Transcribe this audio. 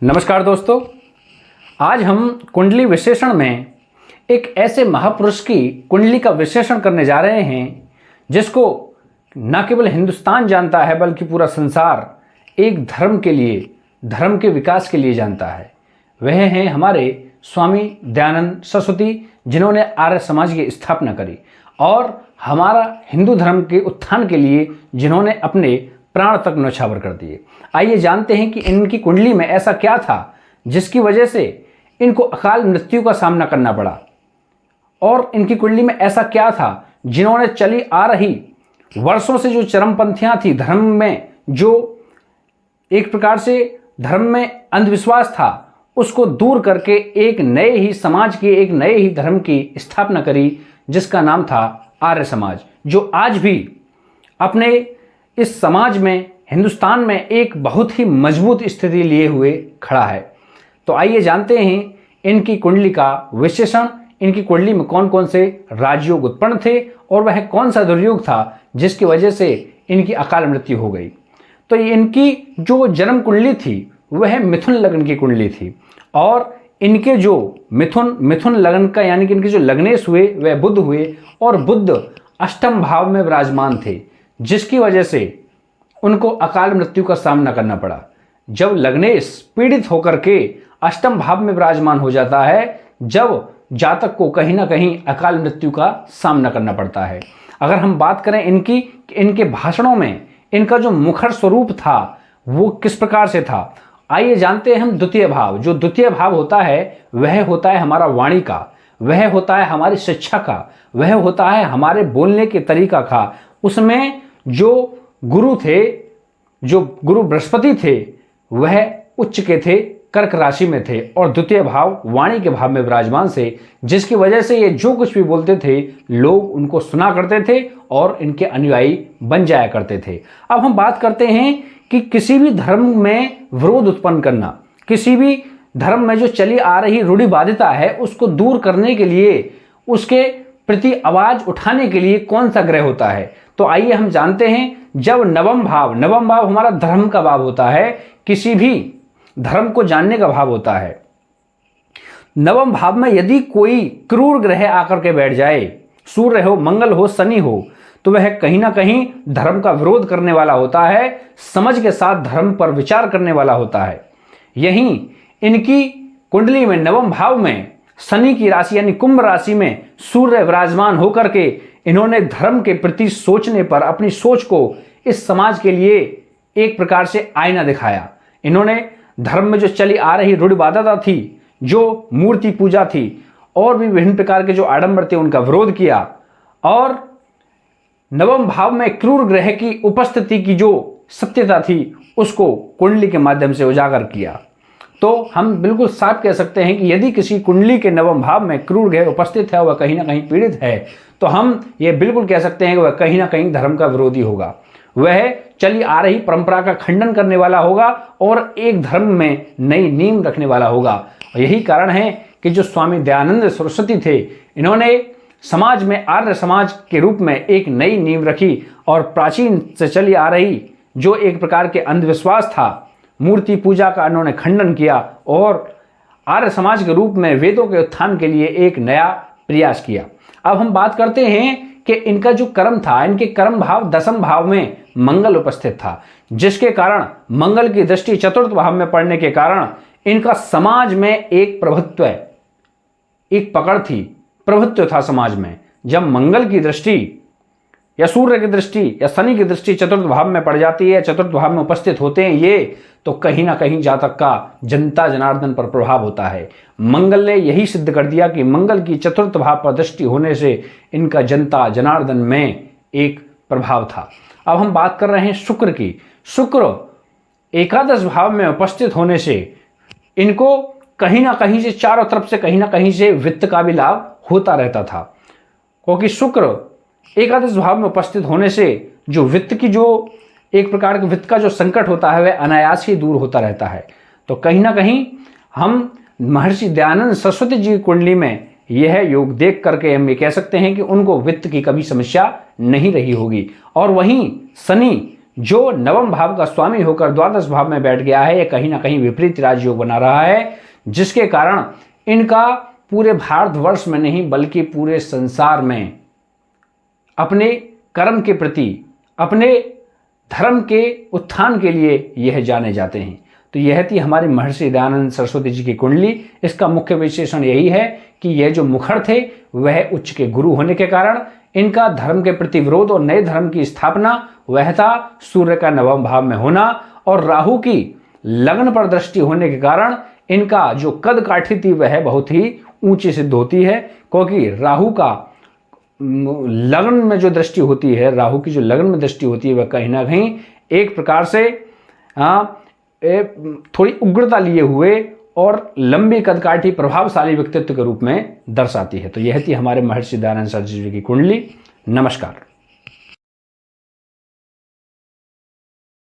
नमस्कार दोस्तों, आज हम कुंडली विश्लेषण में एक ऐसे महापुरुष की कुंडली का विश्लेषण करने जा रहे हैं जिसको न केवल हिंदुस्तान जानता है बल्कि पूरा संसार एक धर्म के लिए, धर्म के विकास के लिए जानता है। वह हैं हमारे स्वामी दयानंद सरस्वती, जिन्होंने आर्य समाज की स्थापना करी और हमारा हिंदू धर्म के उत्थान के लिए जिन्होंने अपने प्राण तक न्यौछावर कर दिए। आइए जानते हैं कि इनकी कुंडली में ऐसा क्या था जिसकी वजह से इनको अकाल मृत्यु का सामना करना पड़ा, और इनकी कुंडली में ऐसा क्या था जिन्होंने चली आ रही वर्षों से जो चरमपंथियां थी, धर्म में जो एक प्रकार से धर्म में अंधविश्वास था, उसको दूर करके एक नए ही समाज की, एक नए ही धर्म की स्थापना करी जिसका नाम था आर्य समाज, जो आज भी अपने इस समाज में, हिंदुस्तान में एक बहुत ही मजबूत स्थिति लिए हुए खड़ा है। तो आइए जानते हैं इनकी कुंडली का विश्लेषण। इनकी कुंडली में कौन कौन से राजयोग उत्पन्न थे और वह कौन सा दुर्योग था जिसकी वजह से इनकी अकाल मृत्यु हो गई। तो इनकी जो जन्म कुंडली थी वह मिथुन लग्न की कुंडली थी, और इनके जो मिथुन लग्न का यानी कि इनके जो लग्नेश हुए वह बुध हुए, और बुध अष्टम भाव में विराजमान थे, जिसकी वजह से उनको अकाल मृत्यु का सामना करना पड़ा। जब लग्नेश पीड़ित होकर के अष्टम भाव में विराजमान हो जाता है, जब जातक को कहीं ना कहीं अकाल मृत्यु का सामना करना पड़ता है। अगर हम बात करें इनके भाषणों में इनका जो मुखर स्वरूप था वो किस प्रकार से था, आइए जानते हैं हम द्वितीय भाव। जो द्वितीय भाव होता है वह होता है हमारा वाणी का, वह होता है हमारी शिक्षा का, वह होता है हमारे बोलने के तरीका का। उसमें जो गुरु थे, जो गुरु बृहस्पति थे, वह उच्च के थे, कर्क राशि में थे, और द्वितीय भाव वाणी के भाव में विराजमान से, जिसकी वजह से ये जो कुछ भी बोलते थे लोग उनको सुना करते थे और इनके अनुयायी बन जाया करते थे। अब हम बात करते हैं कि किसी भी धर्म में विरोध उत्पन्न करना, किसी भी धर्म में जो चली आ रही रूढ़िवादिता है उसको दूर करने के लिए, उसके प्रति आवाज उठाने के लिए कौन सा ग्रह होता है। तो आइए हम जानते हैं, जब नवम भाव हमारा धर्म का भाव होता है, किसी भी धर्म को जानने का भाव होता है। नवम भाव में यदि कोई क्रूर ग्रह आकर के बैठ जाए, सूर्य हो, मंगल हो, शनि हो, तो वह कहीं ना कहीं धर्म का विरोध करने वाला होता है, समझ के साथ धर्म पर विचार करने वाला होता है। यहीं इनकी कुंडली में नवम भाव में शनि की राशि यानी कुंभ राशि में सूर्य विराजमान होकर के इन्होंने धर्म के प्रति सोचने पर अपनी सोच को इस समाज के लिए एक प्रकार से आईना दिखाया। इन्होंने धर्म में जो चली आ रही रूढ़िवादिता थी, जो मूर्ति पूजा थी और भी विभिन्न प्रकार के जो आडंबर थे, उनका विरोध किया, और नवम भाव में क्रूर ग्रह की उपस्थिति की जो सत्यता थी उसको कुंडली के माध्यम से उजागर किया। तो हम बिल्कुल साफ कह सकते हैं कि यदि किसी कुंडली के नवम भाव में क्रूर ग्रह उपस्थित है, वह कहीं ना कहीं पीड़ित है, तो हम ये बिल्कुल कह सकते हैं कि वह कहीं ना कहीं धर्म का विरोधी होगा। वह चली आ रही परंपरा का खंडन करने वाला होगा और एक धर्म में नई नींव रखने वाला होगा। और यही कारण है कि जो स्वामी दयानंद सरस्वती थे, इन्होंने समाज में आर्य समाज के रूप में एक नई नींव रखी, और प्राचीन से चली आ रही जो एक प्रकार के अंधविश्वास था, मूर्ति पूजा का इन्होंने खंडन किया और आर्य समाज के रूप में वेदों के उत्थान के लिए एक नया प्रयास किया। अब हम बात करते हैं कि इनका जो कर्म था, इनके कर्म भाव दसम भाव में मंगल उपस्थित था, जिसके कारण मंगल की दृष्टि चतुर्थ भाव में पड़ने के कारण इनका समाज में एक प्रभुत्व, एक पकड़ थी, प्रभुत्व था समाज में। जब मंगल की दृष्टि या सूर्य की दृष्टि या शनि की दृष्टि चतुर्थ भाव में पड़ जाती है, चतुर्थ भाव में उपस्थित होते हैं ये, तो कहीं ना कहीं जातक का जनता जनार्दन पर प्रभाव होता है। मंगल ने यही सिद्ध कर दिया कि मंगल की चतुर्थ भाव पर दृष्टि होने से इनका जनता जनार्दन में एक प्रभाव था। अब हम बात कर रहे हैं शुक्र की। शुक्र एकादश भाव में उपस्थित होने से इनको कहीं ना कहीं से, चारों तरफ से कहीं ना कहीं से वित्त का भी लाभ होता रहता था, क्योंकि शुक्र एकादश भाव में उपस्थित होने से जो वित्त की, जो एक प्रकार के वित्त का जो संकट होता है वह अनायास ही दूर होता रहता है। तो कहीं ना कहीं हम महर्षि दयानंद सरस्वती जी की कुंडली में यह योग देख करके हम ये कह सकते हैं कि उनको वित्त की कभी समस्या नहीं रही होगी। और वहीं शनि जो नवम भाव का स्वामी होकर द्वादश भाव में बैठ गया है, यह कहीं ना कहीं विपरीत राजयोग बना रहा है, जिसके कारण इनका पूरे भारतवर्ष में नहीं बल्कि पूरे संसार में अपने कर्म के प्रति, अपने धर्म के उत्थान के लिए यह जाने जाते हैं। तो यह थी हमारी महर्षि दयानंद सरस्वती जी की कुंडली। इसका मुख्य विशेषण यही है कि यह जो मुखर थे वह उच्च के गुरु होने के कारण इनका धर्म के प्रति विरोध और नए धर्म की स्थापना वह था सूर्य का नवम भाव में होना, और राहु की लग्न पर दृष्टि होने के कारण इनका जो कद काठी थी वह बहुत ही ऊंची सिद्ध होती है, क्योंकि राहु का लग्न में जो दृष्टि होती है, राहु की जो लग्न में दृष्टि होती है वह कहीं ना कहीं एक प्रकार से थोड़ी उग्रता लिए हुए और लंबी कदकाठी प्रभावशाली व्यक्तित्व के रूप में दर्शाती है। तो यह थी हमारे महर्षि दयानंद सरस्वती जी की कुंडली। नमस्कार।